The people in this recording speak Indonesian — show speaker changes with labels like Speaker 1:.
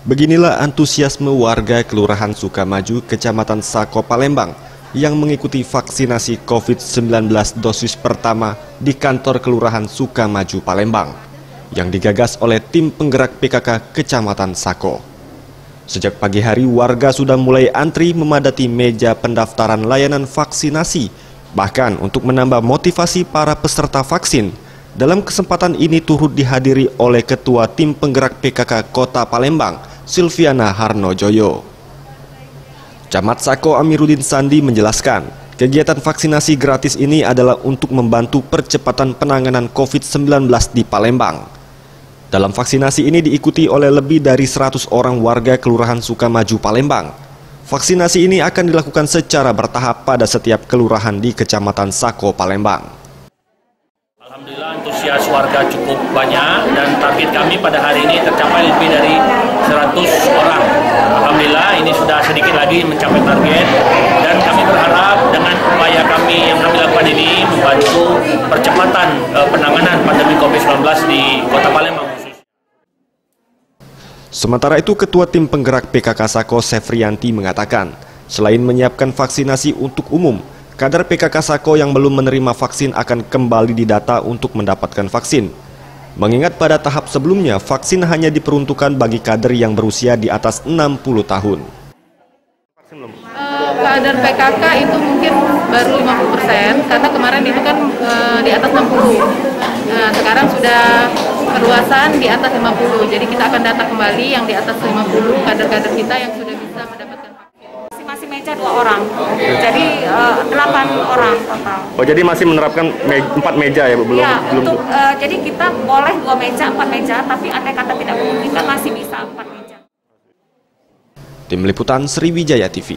Speaker 1: Beginilah antusiasme warga Kelurahan Sukamaju, Kecamatan Sako, Palembang yang mengikuti vaksinasi COVID-19 dosis pertama di kantor Kelurahan Sukamaju, Palembang yang digagas oleh tim penggerak PKK Kecamatan Sako. Sejak pagi hari warga sudah mulai antri memadati meja pendaftaran layanan vaksinasi, bahkan untuk menambah motivasi para peserta vaksin. Dalam kesempatan ini turut dihadiri oleh Ketua Tim Penggerak PKK Kota Palembang, Silviana Harnojoyo. Camat Sako Amiruddin Sandi menjelaskan, kegiatan vaksinasi gratis ini adalah untuk membantu percepatan penanganan COVID-19 di Palembang. Dalam vaksinasi ini diikuti oleh lebih dari 100 orang warga Kelurahan Sukamaju, Palembang. Vaksinasi ini akan dilakukan secara bertahap pada setiap kelurahan di Kecamatan Sako, Palembang.
Speaker 2: Alhamdulillah antusias warga cukup banyak dan target kami pada hari ini tercapai lebih dari 100 orang. Alhamdulillah ini sudah sedikit lagi mencapai target dan kami berharap dengan upaya kami yang kami lakukan ini membantu percepatan penanganan pandemi COVID-19 di Kota Palembang.
Speaker 1: Sementara itu Ketua Tim Penggerak PKK Sako Sefrianti mengatakan, selain menyiapkan vaksinasi untuk umum, kader PKK Sako yang belum menerima vaksin akan kembali didata untuk mendapatkan vaksin. Mengingat pada tahap sebelumnya, vaksin hanya diperuntukkan bagi kader yang berusia di atas 60 tahun.
Speaker 3: Kader PKK itu mungkin baru 50%, karena kemarin itu kan di atas 60. Nah, sekarang sudah perluasan di atas 50, jadi kita akan data kembali yang di atas 50 kader-kader kita yang sudah bisa mendapatkan vaksin.
Speaker 4: Masih meja 2 orang, jadi 8 orang total.
Speaker 1: Oh, jadi masih menerapkan 4 meja ya, belum?
Speaker 4: Ya, jadi kita boleh 2 meja, 4 meja, tapi andai kata tidak memungkinkan masih bisa 4 meja.
Speaker 1: Tim Liputan Sriwijaya TV.